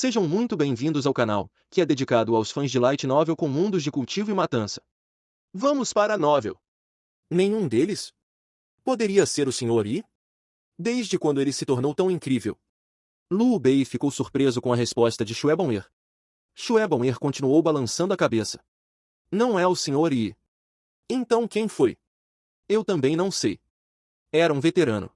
Sejam muito bem-vindos ao canal, que é dedicado aos fãs de Light Novel com mundos de cultivo e matança. Vamos para a novel. Nenhum deles? Poderia ser o Sr. Yi? Desde quando ele se tornou tão incrível? Lu Bei ficou surpreso com a resposta de Xuebon'er. Xuebon'er continuou balançando a cabeça. Não é o Sr. Yi. Então quem foi? Eu também não sei. Era um veterano.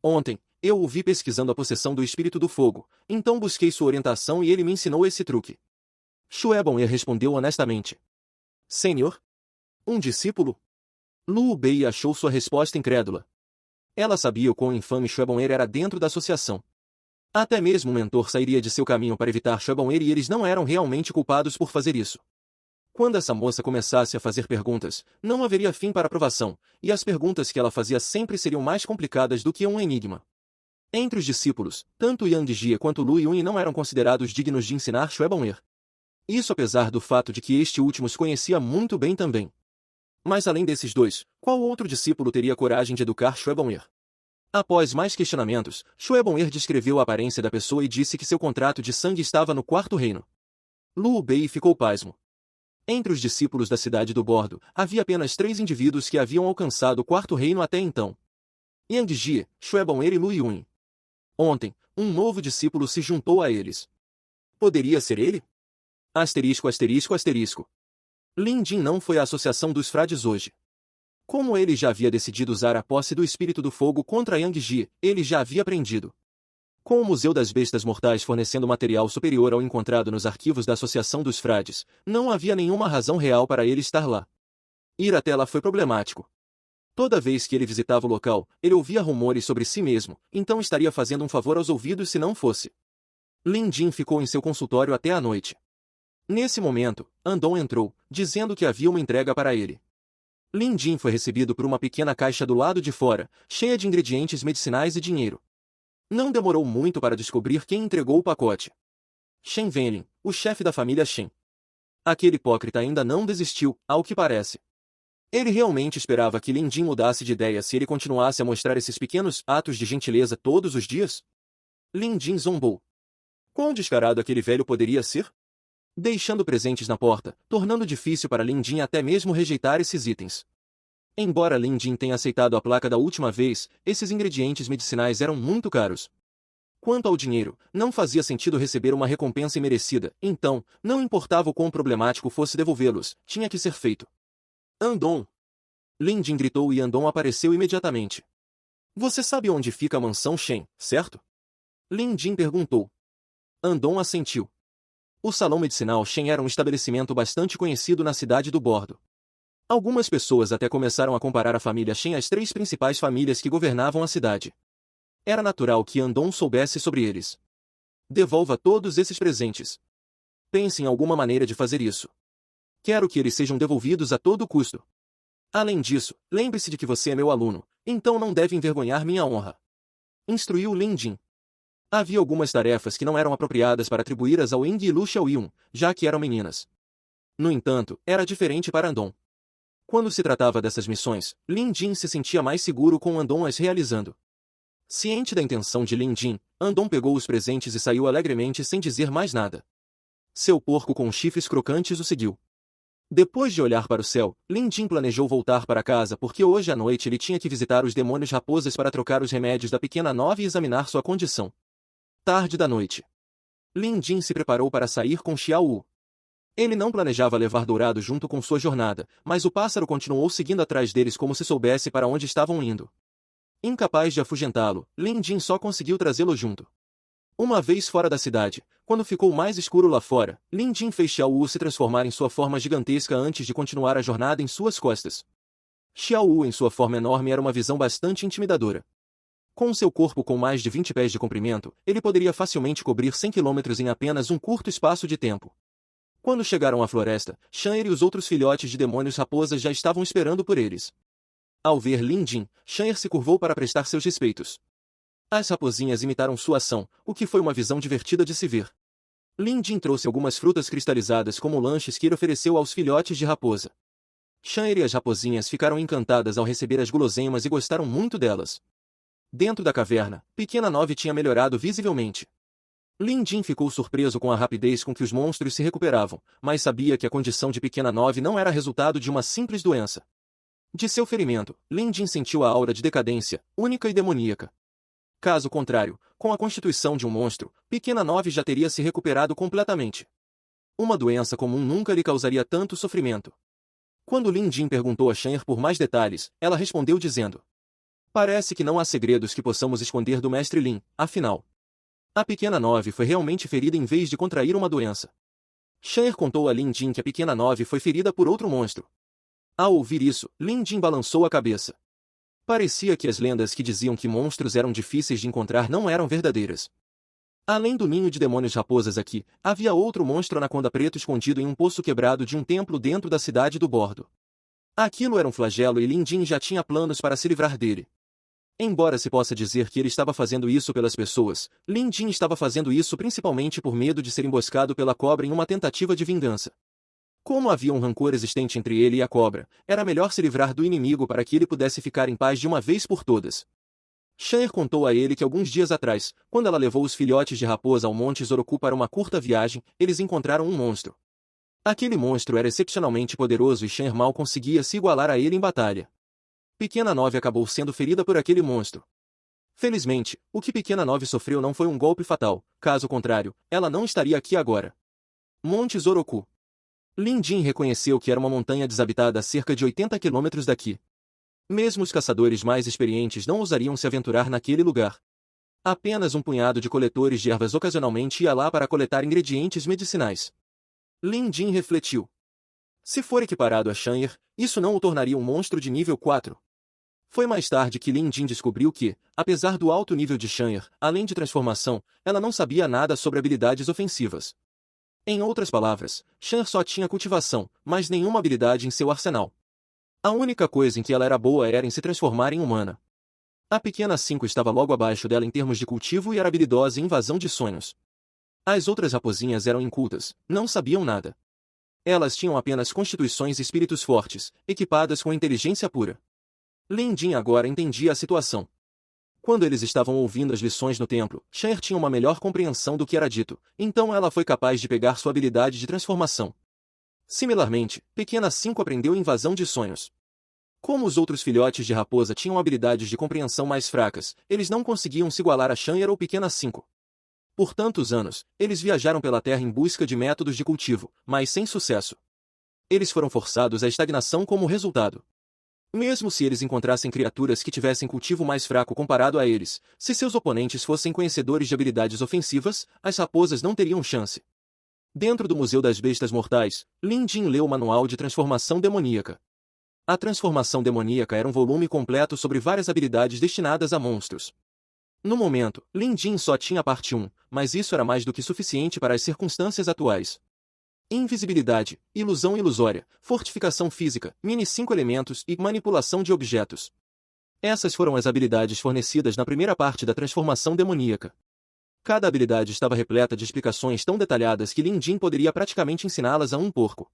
Ontem, eu o vi pesquisando a possessão do espírito do fogo, então busquei sua orientação e ele me ensinou esse truque. Xuebon'er respondeu honestamente. Senhor? Um discípulo? Lu Bei achou sua resposta incrédula. Ela sabia o quão infame Xuebon'er era dentro da associação. Até mesmo o mentor sairia de seu caminho para evitar Xuebon'er e eles não eram realmente culpados por fazer isso. Quando essa moça começasse a fazer perguntas, não haveria fim para a provação, e as perguntas que ela fazia sempre seriam mais complicadas do que um enigma. Entre os discípulos, tanto Yang Jie quanto Lu Yun não eram considerados dignos de ensinar Xuebon'er. Isso apesar do fato de que este último os conhecia muito bem também. Mas além desses dois, qual outro discípulo teria coragem de educar Xuebon'er? Após mais questionamentos, Xuebon'er descreveu a aparência da pessoa e disse que seu contrato de sangue estava no quarto reino. Lu Bei ficou pasmo. Entre os discípulos da cidade do Bordo, havia apenas 3 indivíduos que haviam alcançado o quarto reino até então. Yang Jie, Xuebon'er e Lu Yun. Ontem, um novo discípulo se juntou a eles. Poderia ser ele? Asterisco, asterisco, asterisco. Lin Jin não foi à associação dos frades hoje. Como ele já havia decidido usar a posse do espírito do fogo contra Yang Jie, ele já havia aprendido. Com o Museu das Bestas Mortais fornecendo material superior ao encontrado nos arquivos da Associação dos Frades, não havia nenhuma razão real para ele estar lá. Ir até lá foi problemático. Toda vez que ele visitava o local, ele ouvia rumores sobre si mesmo, então estaria fazendo um favor aos ouvidos se não fosse. Lin Jin ficou em seu consultório até a noite. Nesse momento, Andong entrou, dizendo que havia uma entrega para ele. Lin Jin foi recebido por uma pequena caixa do lado de fora, cheia de ingredientes medicinais e dinheiro. Não demorou muito para descobrir quem entregou o pacote. Shen Wenlin, o chefe da família Shen. Aquele hipócrita ainda não desistiu, ao que parece. Ele realmente esperava que Lin Jin mudasse de ideia se ele continuasse a mostrar esses pequenos atos de gentileza todos os dias? Lin Jin zombou. Quão descarado aquele velho poderia ser? Deixando presentes na porta, tornando difícil para Lin Jin até mesmo rejeitar esses itens. Embora Lin Jin tenha aceitado a placa da última vez, esses ingredientes medicinais eram muito caros. Quanto ao dinheiro, não fazia sentido receber uma recompensa imerecida, então, não importava o quão problemático fosse devolvê-los, tinha que ser feito. Andong! Lin Jin gritou e Andong apareceu imediatamente. Você sabe onde fica a mansão Shen, certo? Lin Jin perguntou. Andong assentiu. O Salão Medicinal Shen era um estabelecimento bastante conhecido na cidade do Bordo. Algumas pessoas até começaram a comparar a família Shen às 3 principais famílias que governavam a cidade. Era natural que Andong soubesse sobre eles. Devolva todos esses presentes. Pense em alguma maneira de fazer isso. Quero que eles sejam devolvidos a todo custo. Além disso, lembre-se de que você é meu aluno, então não deve envergonhar minha honra. Instruiu Lin Jin. Havia algumas tarefas que não eram apropriadas para atribuí-las ao Ying e Lu Xiaoyun, já que eram meninas. No entanto, era diferente para Andong. Quando se tratava dessas missões, Lin Jin se sentia mais seguro com Andong as realizando. Ciente da intenção de Lin Jin, Andong pegou os presentes e saiu alegremente sem dizer mais nada. Seu porco com chifres crocantes o seguiu. Depois de olhar para o céu, Lin Jin planejou voltar para casa porque hoje à noite ele tinha que visitar os demônios raposas para trocar os remédios da pequena nova e examinar sua condição. Tarde da noite. Lin Jin se preparou para sair com Xiao Wu. Ele não planejava levar Dourado junto com sua jornada, mas o pássaro continuou seguindo atrás deles como se soubesse para onde estavam indo. Incapaz de afugentá-lo, Lin Jin só conseguiu trazê-lo junto. Uma vez fora da cidade, quando ficou mais escuro lá fora, Lin Jin fez Xiao Wu se transformar em sua forma gigantesca antes de continuar a jornada em suas costas. Xiao Wu em sua forma enorme era uma visão bastante intimidadora. Com seu corpo com mais de 20 pés de comprimento, ele poderia facilmente cobrir 100 quilômetros em apenas um curto espaço de tempo. Quando chegaram à floresta, Shan'er e os outros filhotes de demônios raposas já estavam esperando por eles. Ao ver Lin Jin, Shan'er se curvou para prestar seus respeitos. As raposinhas imitaram sua ação, o que foi uma visão divertida de se ver. Lin Jin trouxe algumas frutas cristalizadas como lanches que ele ofereceu aos filhotes de raposa. Shan'er e as raposinhas ficaram encantadas ao receber as guloseimas e gostaram muito delas. Dentro da caverna, Pequena Nove tinha melhorado visivelmente. Lin Jin ficou surpreso com a rapidez com que os monstros se recuperavam, mas sabia que a condição de Pequena 9 não era resultado de uma simples doença. De seu ferimento, Lin Jin sentiu a aura de decadência, única e demoníaca. Caso contrário, com a constituição de um monstro, Pequena 9 já teria se recuperado completamente. Uma doença comum nunca lhe causaria tanto sofrimento. Quando Lin Jin perguntou a Shen por mais detalhes, ela respondeu dizendo: "Parece que não há segredos que possamos esconder do mestre Lin, afinal. A Pequena 9 foi realmente ferida em vez de contrair uma doença." Shen contou a Lin Jin que a Pequena 9 foi ferida por outro monstro. Ao ouvir isso, Lin Jin balançou a cabeça. Parecia que as lendas que diziam que monstros eram difíceis de encontrar não eram verdadeiras. Além do ninho de demônios raposas aqui, havia outro monstro anaconda preto escondido em um poço quebrado de um templo dentro da cidade do Bordo. Aquilo era um flagelo e Lin Jin já tinha planos para se livrar dele. Embora se possa dizer que ele estava fazendo isso pelas pessoas, Lin Jin estava fazendo isso principalmente por medo de ser emboscado pela cobra em uma tentativa de vingança. Como havia um rancor existente entre ele e a cobra, era melhor se livrar do inimigo para que ele pudesse ficar em paz de uma vez por todas. Shen contou a ele que alguns dias atrás, quando ela levou os filhotes de raposa ao Monte Zoroku para uma curta viagem, eles encontraram um monstro. Aquele monstro era excepcionalmente poderoso e Shen mal conseguia se igualar a ele em batalha. Pequena 9 acabou sendo ferida por aquele monstro. Felizmente, o que Pequena 9 sofreu não foi um golpe fatal, caso contrário, ela não estaria aqui agora. Monte Zoroku. Lin Jin reconheceu que era uma montanha desabitada a cerca de 80 quilômetros daqui. Mesmo os caçadores mais experientes não ousariam se aventurar naquele lugar. Apenas um punhado de coletores de ervas ocasionalmente ia lá para coletar ingredientes medicinais. Lin Jin refletiu. Se for equiparado a Shan'er, isso não o tornaria um monstro de nível 4. Foi mais tarde que Lin Jin descobriu que, apesar do alto nível de Shan'er, além de transformação, ela não sabia nada sobre habilidades ofensivas. Em outras palavras, Shan'er só tinha cultivação, mas nenhuma habilidade em seu arsenal. A única coisa em que ela era boa era em se transformar em humana. A Pequena 5 estava logo abaixo dela em termos de cultivo e era habilidosa em invasão de sonhos. As outras raposinhas eram incultas, não sabiam nada. Elas tinham apenas constituições e espíritos fortes, equipadas com inteligência pura. Lin Jin agora entendia a situação. Quando eles estavam ouvindo as lições no templo, Shan'er tinha uma melhor compreensão do que era dito, então ela foi capaz de pegar sua habilidade de transformação. Similarmente, Pequena 5 aprendeu invasão de sonhos. Como os outros filhotes de raposa tinham habilidades de compreensão mais fracas, eles não conseguiam se igualar a Shan'er ou Pequena 5. Por tantos anos, eles viajaram pela Terra em busca de métodos de cultivo, mas sem sucesso. Eles foram forçados à estagnação como resultado. Mesmo se eles encontrassem criaturas que tivessem cultivo mais fraco comparado a eles, se seus oponentes fossem conhecedores de habilidades ofensivas, as raposas não teriam chance. Dentro do Museu das Bestas Mortais, Lin Jin leu o Manual de Transformação Demoníaca. A transformação demoníaca era um volume completo sobre várias habilidades destinadas a monstros. No momento, Lin Jin só tinha a parte 1, mas isso era mais do que suficiente para as circunstâncias atuais. Invisibilidade, ilusão ilusória, fortificação física, mini 5 elementos e manipulação de objetos. Essas foram as habilidades fornecidas na primeira parte da transformação demoníaca. Cada habilidade estava repleta de explicações tão detalhadas que Lin Jin poderia praticamente ensiná-las a um porco.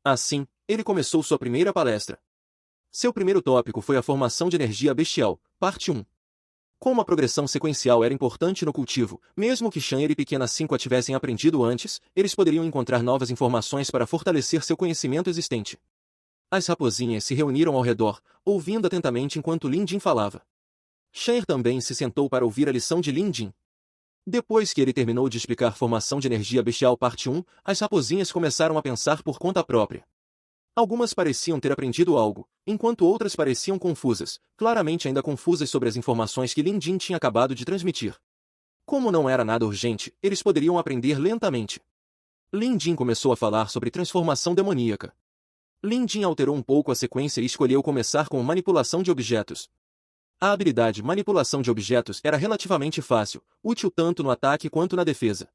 Assim, ele começou sua primeira palestra. Seu primeiro tópico foi a formação de energia bestial, parte 1. Como a progressão sequencial era importante no cultivo, mesmo que Shan'er e Pequena 5 a tivessem aprendido antes, eles poderiam encontrar novas informações para fortalecer seu conhecimento existente. As raposinhas se reuniram ao redor, ouvindo atentamente enquanto Lin Jin falava. Shan'er também se sentou para ouvir a lição de Lin Jin. Depois que ele terminou de explicar formação de energia bestial parte 1, as raposinhas começaram a pensar por conta própria. Algumas pareciam ter aprendido algo, enquanto outras pareciam confusas, claramente ainda confusas sobre as informações que Lin Jin tinha acabado de transmitir. Como não era nada urgente, eles poderiam aprender lentamente. Lin Jin começou a falar sobre transformação demoníaca. Lin Jin alterou um pouco a sequência e escolheu começar com manipulação de objetos. A habilidade manipulação de objetos era relativamente fácil, útil tanto no ataque quanto na defesa.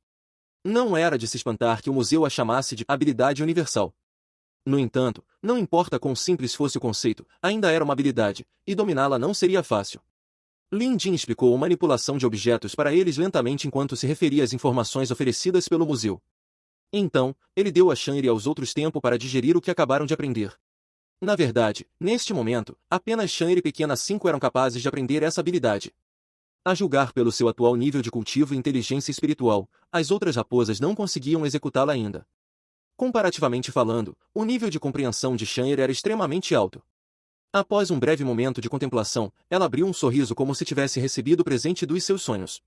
Não era de se espantar que o museu a chamasse de habilidade universal. No entanto, não importa quão simples fosse o conceito, ainda era uma habilidade, e dominá-la não seria fácil. Lin Jin explicou a manipulação de objetos para eles lentamente enquanto se referia às informações oferecidas pelo museu. Então, ele deu a Shan'er e aos outros tempo para digerir o que acabaram de aprender. Na verdade, neste momento, apenas Shan'er e Pequena 5 eram capazes de aprender essa habilidade. A julgar pelo seu atual nível de cultivo e inteligência espiritual, as outras raposas não conseguiam executá-la ainda. Comparativamente falando, o nível de compreensão de Shanher era extremamente alto. Após um breve momento de contemplação, ela abriu um sorriso como se tivesse recebido o presente dos seus sonhos.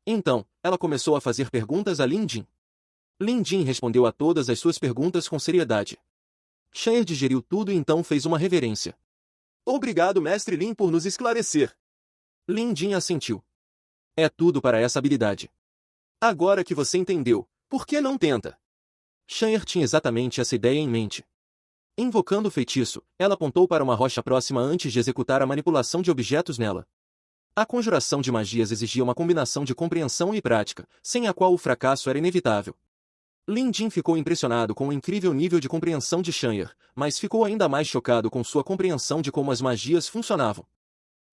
Então, ela começou a fazer perguntas a Lin Jin. Lin Jin respondeu a todas as suas perguntas com seriedade. Shanher digeriu tudo e então fez uma reverência. Obrigado, mestre Lin, por nos esclarecer. Lin Jin assentiu. É tudo para essa habilidade. Agora que você entendeu, por que não tenta? Shanher tinha exatamente essa ideia em mente. Invocando o feitiço, ela apontou para uma rocha próxima antes de executar a manipulação de objetos nela. A conjuração de magias exigia uma combinação de compreensão e prática, sem a qual o fracasso era inevitável. Lin Jin ficou impressionado com o incrível nível de compreensão de Shanher, mas ficou ainda mais chocado com sua compreensão de como as magias funcionavam.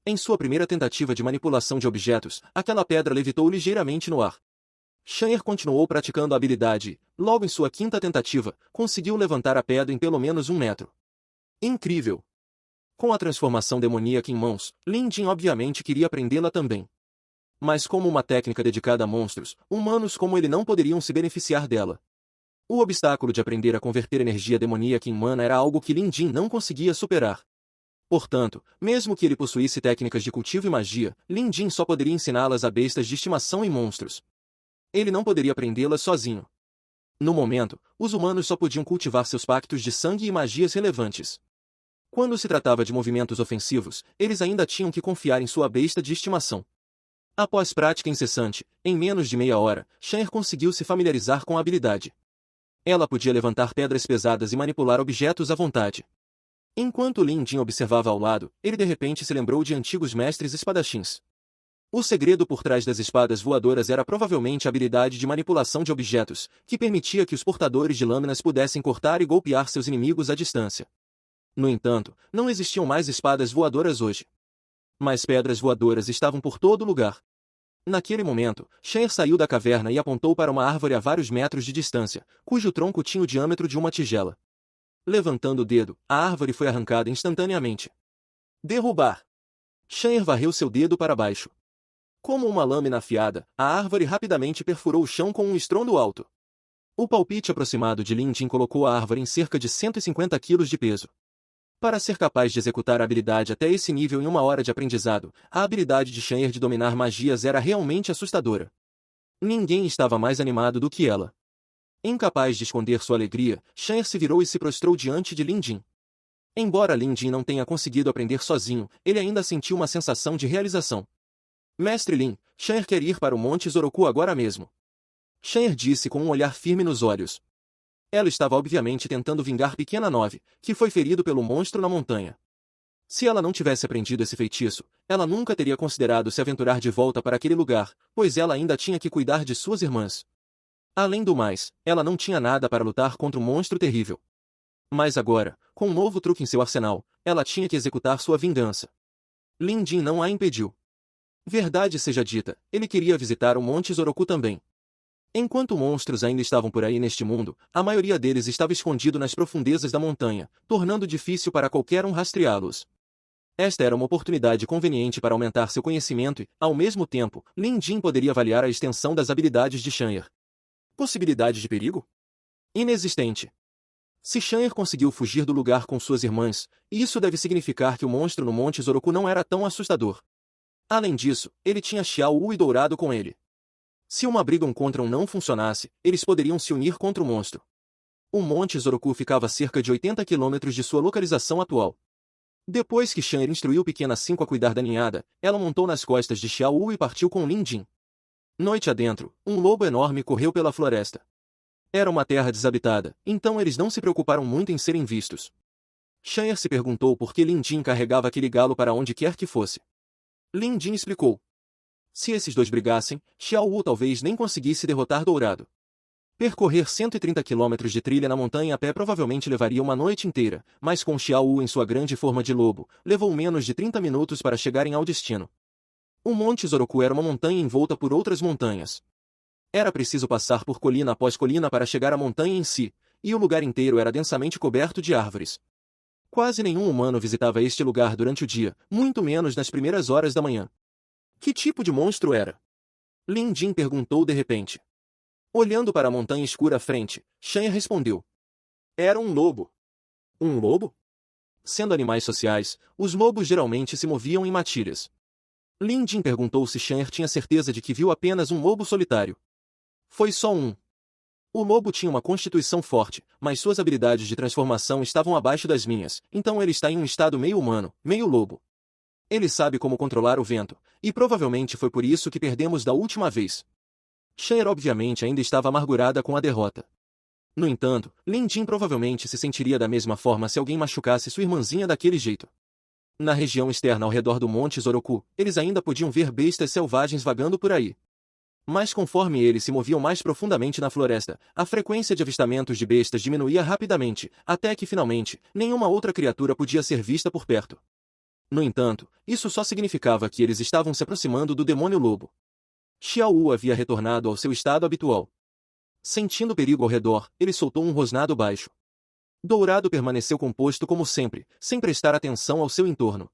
Em sua primeira tentativa de manipulação de objetos, aquela pedra levitou ligeiramente no ar. Shanher continuou praticando a habilidade e, logo em sua quinta tentativa, conseguiu levantar a pedra em pelo menos 1 metro. Incrível! Com a transformação demoníaca em mãos, Lin Jin obviamente queria aprendê-la também. Mas como uma técnica dedicada a monstros, humanos como ele não poderiam se beneficiar dela. O obstáculo de aprender a converter energia demoníaca em mana era algo que Lin Jin não conseguia superar. Portanto, mesmo que ele possuísse técnicas de cultivo e magia, Lin Jin só poderia ensiná-las a bestas de estimação e monstros. Ele não poderia aprendê-las sozinho. No momento, os humanos só podiam cultivar seus pactos de sangue e magias relevantes. Quando se tratava de movimentos ofensivos, eles ainda tinham que confiar em sua besta de estimação. Após prática incessante, em menos de meia hora, Shanher conseguiu se familiarizar com a habilidade. Ela podia levantar pedras pesadas e manipular objetos à vontade. Enquanto Lin Jin observava ao lado, ele de repente se lembrou de antigos mestres espadachins. O segredo por trás das espadas voadoras era provavelmente a habilidade de manipulação de objetos, que permitia que os portadores de lâminas pudessem cortar e golpear seus inimigos à distância. No entanto, não existiam mais espadas voadoras hoje. Mas pedras voadoras estavam por todo lugar. Naquele momento, Shanher saiu da caverna e apontou para uma árvore a vários metros de distância, cujo tronco tinha o diâmetro de uma tigela. Levantando o dedo, a árvore foi arrancada instantaneamente. Derrubar! Shanher varreu seu dedo para baixo. Como uma lâmina afiada, a árvore rapidamente perfurou o chão com um estrondo alto. O palpite aproximado de Lin Jin colocou a árvore em cerca de 150 quilos de peso. Para ser capaz de executar a habilidade até esse nível em 1 hora de aprendizado, a habilidade de Shanher de dominar magias era realmente assustadora. Ninguém estava mais animado do que ela. Incapaz de esconder sua alegria, Shanher se virou e se prostrou diante de Lin Jin. Embora Lin Jin não tenha conseguido aprender sozinho, ele ainda sentiu uma sensação de realização. Mestre Lin, Shanher quer ir para o Monte Zoroku agora mesmo. Shanher disse com um olhar firme nos olhos. Ela estava obviamente tentando vingar Pequena Nove, que foi ferido pelo monstro na montanha. Se ela não tivesse aprendido esse feitiço, ela nunca teria considerado se aventurar de volta para aquele lugar, pois ela ainda tinha que cuidar de suas irmãs. Além do mais, ela não tinha nada para lutar contra um monstro terrível. Mas agora, com um novo truque em seu arsenal, ela tinha que executar sua vingança. Lin Jin não a impediu. Verdade seja dita, ele queria visitar o Monte Zoroku também. Enquanto monstros ainda estavam por aí neste mundo, a maioria deles estava escondido nas profundezas da montanha, tornando difícil para qualquer um rastreá-los. Esta era uma oportunidade conveniente para aumentar seu conhecimento e, ao mesmo tempo, Lin Jin poderia avaliar a extensão das habilidades de Shanher. Possibilidade de perigo? Inexistente. Se Shanher conseguiu fugir do lugar com suas irmãs, isso deve significar que o monstro no Monte Zoroku não era tão assustador. Além disso, ele tinha Xiao Wu e Dourado com ele. Se uma briga contra um não funcionasse, eles poderiam se unir contra o monstro. O Monte Zoroku ficava a cerca de 80 quilômetros de sua localização atual. Depois que Shanher instruiu Pequena 5 a cuidar da ninhada, ela montou nas costas de Xiao Wu e partiu com Lin Jin. Noite adentro, um lobo enorme correu pela floresta. Era uma terra desabitada, então eles não se preocuparam muito em serem vistos. Shanher se perguntou por que Lin Jin carregava aquele galo para onde quer que fosse. Lin Jin explicou. Se esses dois brigassem, Xiao Wu talvez nem conseguisse derrotar Dourado. Percorrer 130 quilômetros de trilha na montanha a pé provavelmente levaria uma noite inteira, mas com Xiao Wu em sua grande forma de lobo, levou menos de 30 minutos para chegarem ao destino. O Monte Zoroku era uma montanha envolta por outras montanhas. Era preciso passar por colina após colina para chegar à montanha em si, e o lugar inteiro era densamente coberto de árvores. Quase nenhum humano visitava este lugar durante o dia, muito menos nas primeiras horas da manhã. Que tipo de monstro era? Lin Jin perguntou de repente. Olhando para a montanha escura à frente, Shan'er respondeu. Era um lobo. Um lobo? Sendo animais sociais, os lobos geralmente se moviam em matilhas. Lin Jin perguntou se Shan'er tinha certeza de que viu apenas um lobo solitário. Foi só um. O lobo tinha uma constituição forte, mas suas habilidades de transformação estavam abaixo das minhas, então ele está em um estado meio humano, meio lobo. Ele sabe como controlar o vento, e provavelmente foi por isso que perdemos da última vez. Shan'er obviamente ainda estava amargurada com a derrota. No entanto, Lin Jin provavelmente se sentiria da mesma forma se alguém machucasse sua irmãzinha daquele jeito. Na região externa ao redor do Monte Zoroku, eles ainda podiam ver bestas selvagens vagando por aí. Mas conforme eles se moviam mais profundamente na floresta, a frequência de avistamentos de bestas diminuía rapidamente, até que finalmente, nenhuma outra criatura podia ser vista por perto. No entanto, isso só significava que eles estavam se aproximando do demônio lobo. Xiao Wu havia retornado ao seu estado habitual. Sentindo perigo ao redor, ele soltou um rosnado baixo. Dourado permaneceu composto como sempre, sem prestar atenção ao seu entorno.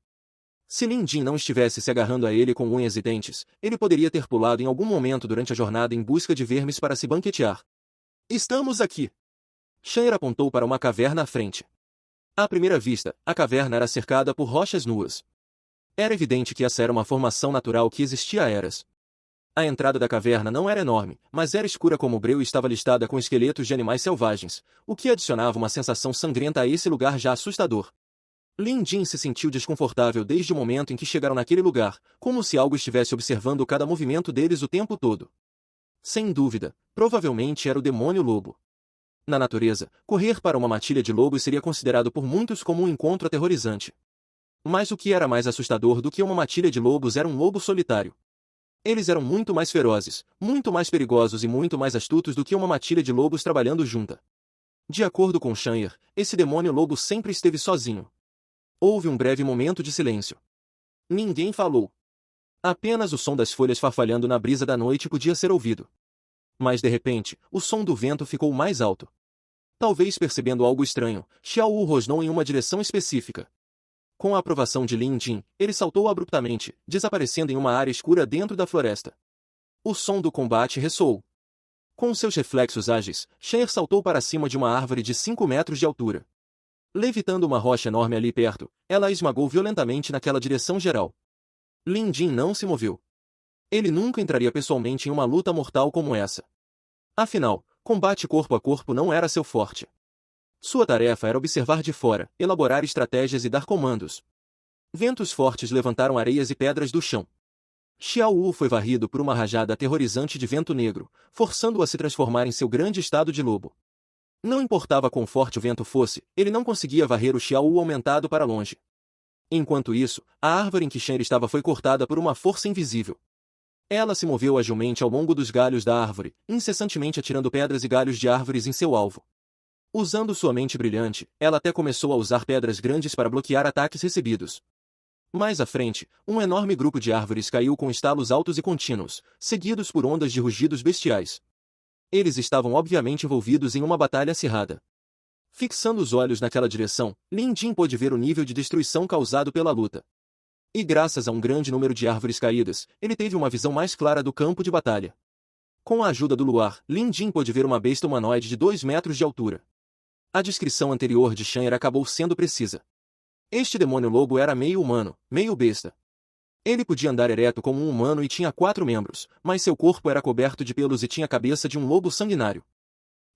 Se Lin Jin não estivesse se agarrando a ele com unhas e dentes, ele poderia ter pulado em algum momento durante a jornada em busca de vermes para se banquetear. Estamos aqui! Shan'er apontou para uma caverna à frente. À primeira vista, a caverna era cercada por rochas nuas. Era evidente que essa era uma formação natural que existia há eras. A entrada da caverna não era enorme, mas era escura como breu e estava listada com esqueletos de animais selvagens, o que adicionava uma sensação sangrenta a esse lugar já assustador. Lin Jin se sentiu desconfortável desde o momento em que chegaram naquele lugar, como se algo estivesse observando cada movimento deles o tempo todo. Sem dúvida, provavelmente era o demônio lobo. Na natureza, correr para uma matilha de lobos seria considerado por muitos como um encontro aterrorizante. Mas o que era mais assustador do que uma matilha de lobos era um lobo solitário. Eles eram muito mais ferozes, muito mais perigosos e muito mais astutos do que uma matilha de lobos trabalhando junta. De acordo com Shan'er, esse demônio lobo sempre esteve sozinho. Houve um breve momento de silêncio. Ninguém falou. Apenas o som das folhas farfalhando na brisa da noite podia ser ouvido. Mas de repente, o som do vento ficou mais alto. Talvez percebendo algo estranho, Xiao Wu rosnou em uma direção específica. Com a aprovação de Lin Jin, ele saltou abruptamente, desaparecendo em uma área escura dentro da floresta. O som do combate ressoou. Com seus reflexos ágeis, Shan'er saltou para cima de uma árvore de 5 metros de altura. Levitando uma rocha enorme ali perto, ela a esmagou violentamente naquela direção geral. Lin Jin não se moveu. Ele nunca entraria pessoalmente em uma luta mortal como essa. Afinal, combate corpo a corpo não era seu forte. Sua tarefa era observar de fora, elaborar estratégias e dar comandos. Ventos fortes levantaram areias e pedras do chão. Xiao Wu foi varrido por uma rajada aterrorizante de vento negro, forçando-o a se transformar em seu grande estado de lobo. Não importava quão forte o vento fosse, ele não conseguia varrer o Xiao Wu aumentado para longe. Enquanto isso, a árvore em que Shan'er estava foi cortada por uma força invisível. Ela se moveu agilmente ao longo dos galhos da árvore, incessantemente atirando pedras e galhos de árvores em seu alvo. Usando sua mente brilhante, ela até começou a usar pedras grandes para bloquear ataques recebidos. Mais à frente, um enorme grupo de árvores caiu com estalos altos e contínuos, seguidos por ondas de rugidos bestiais. Eles estavam obviamente envolvidos em uma batalha acirrada. Fixando os olhos naquela direção, Lin Jin pôde ver o nível de destruição causado pela luta. E graças a um grande número de árvores caídas, ele teve uma visão mais clara do campo de batalha. Com a ajuda do luar, Lin Jin pôde ver uma besta humanoide de 2 metros de altura. A descrição anterior de Shan'er acabou sendo precisa. Este demônio lobo era meio humano, meio besta. Ele podia andar ereto como um humano e tinha 4 membros, mas seu corpo era coberto de pelos e tinha a cabeça de um lobo sanguinário.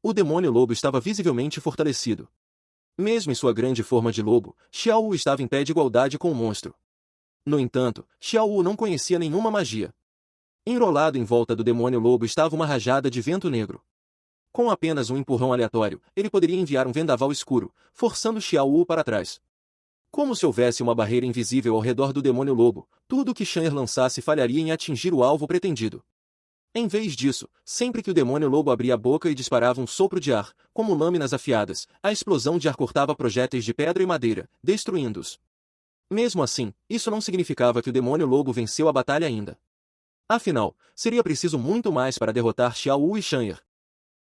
O demônio lobo estava visivelmente fortalecido. Mesmo em sua grande forma de lobo, Xiao Wu estava em pé de igualdade com o monstro. No entanto, Xiao Wu não conhecia nenhuma magia. Enrolado em volta do demônio lobo estava uma rajada de vento negro. Com apenas um empurrão aleatório, ele poderia enviar um vendaval escuro, forçando Xiao Wu para trás. Como se houvesse uma barreira invisível ao redor do demônio lobo, tudo que Shan'er lançasse falharia em atingir o alvo pretendido. Em vez disso, sempre que o demônio lobo abria a boca e disparava um sopro de ar, como lâminas afiadas, a explosão de ar cortava projéteis de pedra e madeira, destruindo-os. Mesmo assim, isso não significava que o demônio lobo venceu a batalha ainda. Afinal, seria preciso muito mais para derrotar Xiao Wu e Shan'er.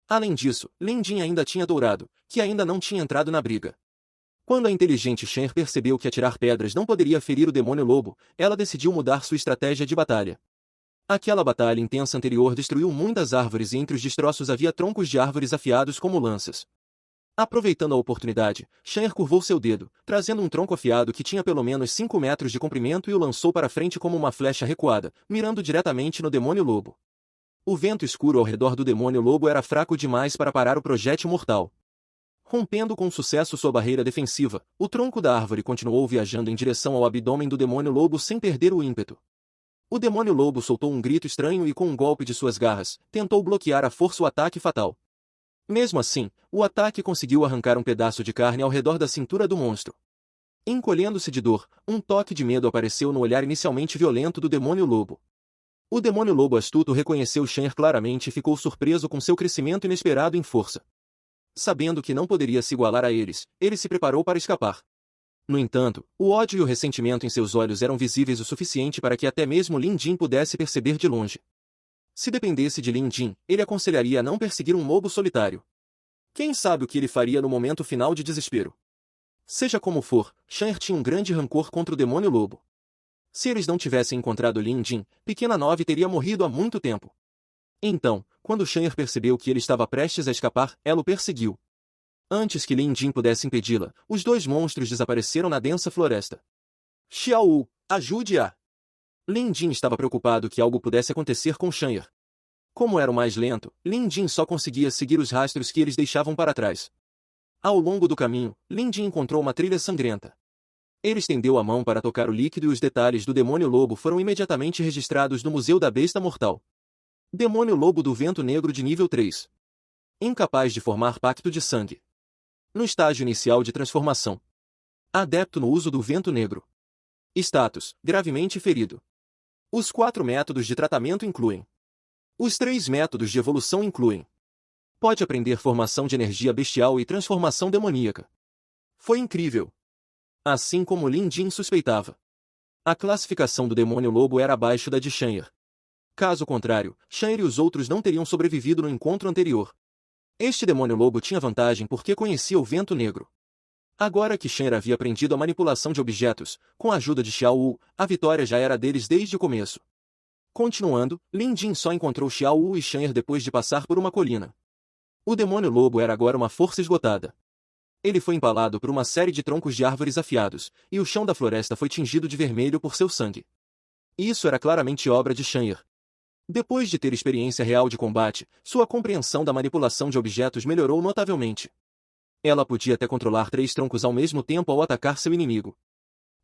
Além disso, Lin Jin ainda tinha Dourado, que ainda não tinha entrado na briga. Quando a inteligente Shen percebeu que atirar pedras não poderia ferir o demônio-lobo, ela decidiu mudar sua estratégia de batalha. Aquela batalha intensa anterior destruiu muitas árvores e entre os destroços havia troncos de árvores afiados como lanças. Aproveitando a oportunidade, Shen curvou seu dedo, trazendo um tronco afiado que tinha pelo menos 5 metros de comprimento e o lançou para frente como uma flecha recuada, mirando diretamente no demônio-lobo. O vento escuro ao redor do demônio-lobo era fraco demais para parar o projétil mortal. Rompendo com sucesso sua barreira defensiva, o tronco da árvore continuou viajando em direção ao abdômen do demônio-lobo sem perder o ímpeto. O demônio-lobo soltou um grito estranho e com um golpe de suas garras, tentou bloquear à força o ataque fatal. Mesmo assim, o ataque conseguiu arrancar um pedaço de carne ao redor da cintura do monstro. Encolhendo-se de dor, um toque de medo apareceu no olhar inicialmente violento do demônio-lobo. O demônio-lobo astuto reconheceu Shen claramente e ficou surpreso com seu crescimento inesperado em força. Sabendo que não poderia se igualar a eles, ele se preparou para escapar. No entanto, o ódio e o ressentimento em seus olhos eram visíveis o suficiente para que até mesmo Lin Jin pudesse perceber de longe. Se dependesse de Lin Jin, ele aconselharia a não perseguir um lobo solitário. Quem sabe o que ele faria no momento final de desespero? Seja como for, Shen tinha um grande rancor contra o demônio-lobo. Se eles não tivessem encontrado Lin Jin, Pequena Nove teria morrido há muito tempo. Então, quando Shen percebeu que ele estava prestes a escapar, ela o perseguiu. Antes que Lin Jin pudesse impedi-la, os dois monstros desapareceram na densa floresta. Xiao Wu, ajude-a! Lin Jin estava preocupado que algo pudesse acontecer com Shen. Como era o mais lento, Lin Jin só conseguia seguir os rastros que eles deixavam para trás. Ao longo do caminho, Lin Jin encontrou uma trilha sangrenta. Ele estendeu a mão para tocar o líquido e os detalhes do demônio-lobo foram imediatamente registrados no Museu da Besta Mortal. Demônio-lobo do vento negro de nível 3. Incapaz de formar pacto de sangue. No estágio inicial de transformação. Adepto no uso do vento negro. Status: gravemente ferido. Os 4 métodos de tratamento incluem. Os 3 métodos de evolução incluem. Pode aprender formação de energia bestial e transformação demoníaca. Foi incrível. Assim como Lin Jin suspeitava. A classificação do demônio-lobo era abaixo da de Shen. Caso contrário, Shen e os outros não teriam sobrevivido no encontro anterior. Este demônio-lobo tinha vantagem porque conhecia o vento negro. Agora que Shen havia aprendido a manipulação de objetos, com a ajuda de Xiao Wu, a vitória já era deles desde o começo. Continuando, Lin Jin só encontrou Xiao Wu e Shen depois de passar por uma colina. O demônio-lobo era agora uma força esgotada. Ele foi empalado por uma série de troncos de árvores afiados, e o chão da floresta foi tingido de vermelho por seu sangue. Isso era claramente obra de Shen. Depois de ter experiência real de combate, sua compreensão da manipulação de objetos melhorou notavelmente. Ela podia até controlar 3 troncos ao mesmo tempo ao atacar seu inimigo.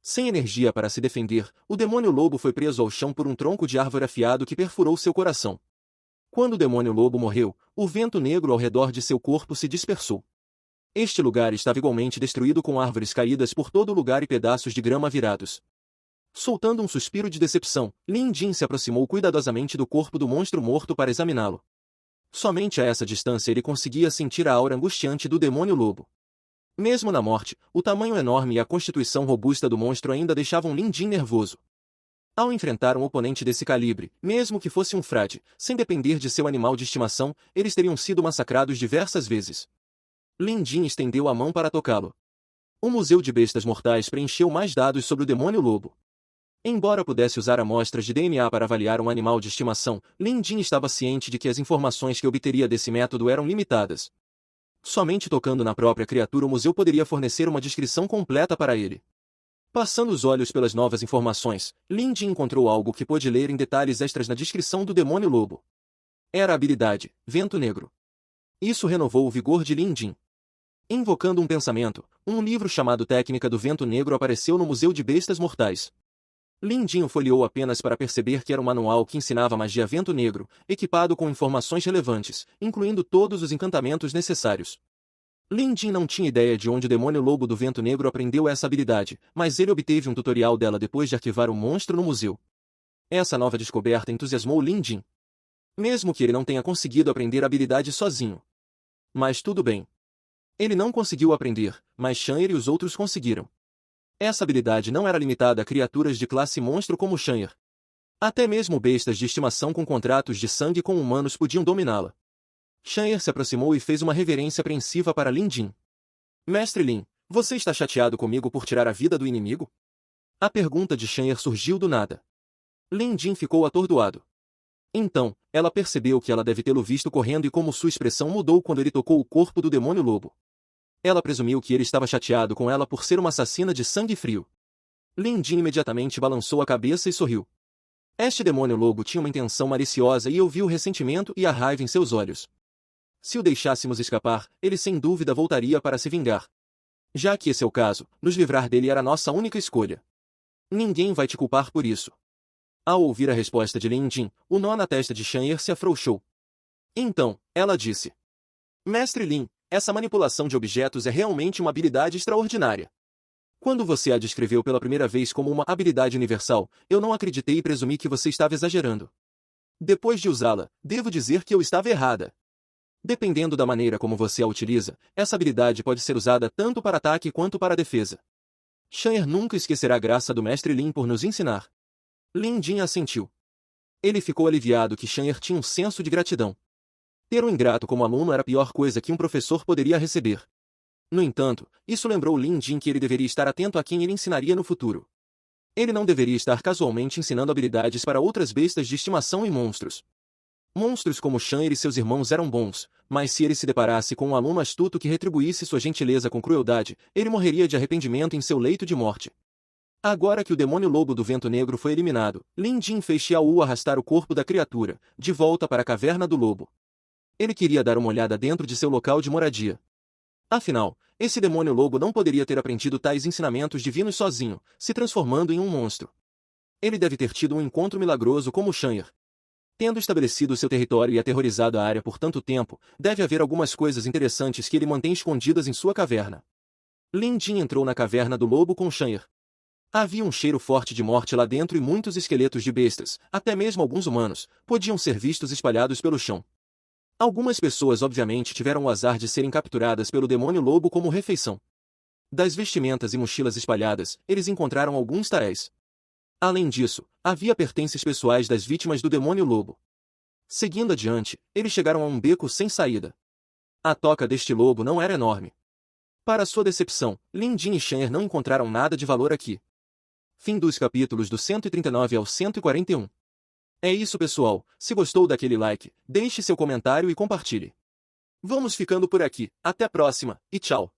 Sem energia para se defender, o demônio-lobo foi preso ao chão por um tronco de árvore afiado que perfurou seu coração. Quando o demônio-lobo morreu, o vento negro ao redor de seu corpo se dispersou. Este lugar estava igualmente destruído com árvores caídas por todo o lugar e pedaços de grama virados. Soltando um suspiro de decepção, Lin Jin se aproximou cuidadosamente do corpo do monstro morto para examiná-lo. Somente a essa distância ele conseguia sentir a aura angustiante do demônio-lobo. Mesmo na morte, o tamanho enorme e a constituição robusta do monstro ainda deixavam Lin Jin nervoso. Ao enfrentar um oponente desse calibre, mesmo que fosse um frade, sem depender de seu animal de estimação, eles teriam sido massacrados diversas vezes. Lin Jin estendeu a mão para tocá-lo. O Museu de Bestas Mortais preencheu mais dados sobre o demônio-lobo. Embora pudesse usar amostras de DNA para avaliar um animal de estimação, Lin Jin estava ciente de que as informações que obteria desse método eram limitadas. Somente tocando na própria criatura o museu poderia fornecer uma descrição completa para ele. Passando os olhos pelas novas informações, Lin Jin encontrou algo que pôde ler em detalhes extras na descrição do demônio-lobo. Era a habilidade, Vento Negro. Isso renovou o vigor de Lin Jin. Invocando um pensamento, um livro chamado Técnica do Vento Negro apareceu no Museu de Bestas Mortais. Lin Jin o folheou apenas para perceber que era um manual que ensinava magia Vento Negro, equipado com informações relevantes, incluindo todos os encantamentos necessários. Lin Jin não tinha ideia de onde o demônio-lobo do Vento Negro aprendeu essa habilidade, mas ele obteve um tutorial dela depois de arquivar o monstro no museu. Essa nova descoberta entusiasmou Lin Jin. Mesmo que ele não tenha conseguido aprender a habilidade sozinho. Mas tudo bem. Ele não conseguiu aprender, mas Shen e os outros conseguiram. Essa habilidade não era limitada a criaturas de classe monstro como Shen. Até mesmo bestas de estimação com contratos de sangue com humanos podiam dominá-la. Shen se aproximou e fez uma reverência apreensiva para Lin Jin. Mestre Lin, Você está chateado comigo por tirar a vida do inimigo? A pergunta de Shan'er surgiu do nada. Lin Jin ficou atordoado. Então, ela percebeu que ela deve tê-lo visto correndo e como sua expressão mudou quando ele tocou o corpo do demônio lobo. Ela presumiu que ele estava chateado com ela por ser uma assassina de sangue frio. Lin Jin imediatamente balançou a cabeça e sorriu. Este demônio lobo tinha uma intenção maliciosa e eu vi o ressentimento e a raiva em seus olhos. Se o deixássemos escapar, ele sem dúvida voltaria para se vingar. Já que esse é o caso, nos livrar dele era nossa única escolha. Ninguém vai te culpar por isso. Ao ouvir a resposta de Lin Jin, o nó na testa de Shan'er se afrouxou. Então, ela disse. Mestre Lin, essa manipulação de objetos é realmente uma habilidade extraordinária. Quando você a descreveu pela primeira vez como uma habilidade universal, eu não acreditei e presumi que você estava exagerando. Depois de usá-la, devo dizer que eu estava errada. Dependendo da maneira como você a utiliza, essa habilidade pode ser usada tanto para ataque quanto para defesa. Shan'er nunca esquecerá a graça do Mestre Lin por nos ensinar. Lin Jin assentiu. Ele ficou aliviado que Shan'er tinha um senso de gratidão. Ter um ingrato como aluno era a pior coisa que um professor poderia receber. No entanto, isso lembrou Lin Jin que ele deveria estar atento a quem ele ensinaria no futuro. Ele não deveria estar casualmente ensinando habilidades para outras bestas de estimação e monstros. Monstros como Shan'er e seus irmãos eram bons, mas se ele se deparasse com um aluno astuto que retribuísse sua gentileza com crueldade, ele morreria de arrependimento em seu leito de morte. Agora que o demônio lobo do vento negro foi eliminado, Lin Jin fez Xiao arrastar o corpo da criatura, de volta para a caverna do lobo. Ele queria dar uma olhada dentro de seu local de moradia. Afinal, esse demônio lobo não poderia ter aprendido tais ensinamentos divinos sozinho, se transformando em um monstro. Ele deve ter tido um encontro milagroso como Shan'er. Tendo estabelecido seu território e aterrorizado a área por tanto tempo, deve haver algumas coisas interessantes que ele mantém escondidas em sua caverna. Lin Jin entrou na caverna do lobo com Shan'er. Havia um cheiro forte de morte lá dentro e muitos esqueletos de bestas, até mesmo alguns humanos, podiam ser vistos espalhados pelo chão. Algumas pessoas obviamente tiveram o azar de serem capturadas pelo demônio lobo como refeição. Das vestimentas e mochilas espalhadas, eles encontraram alguns taréis. Além disso, havia pertences pessoais das vítimas do demônio lobo. Seguindo adiante, eles chegaram a um beco sem saída. A toca deste lobo não era enorme. Para sua decepção, Lin Jin e Shan'er não encontraram nada de valor aqui. Fim dos capítulos do 139 ao 141. É isso, pessoal. Se gostou daquele like, deixe seu comentário e compartilhe. Vamos ficando por aqui. Até a próxima, e tchau.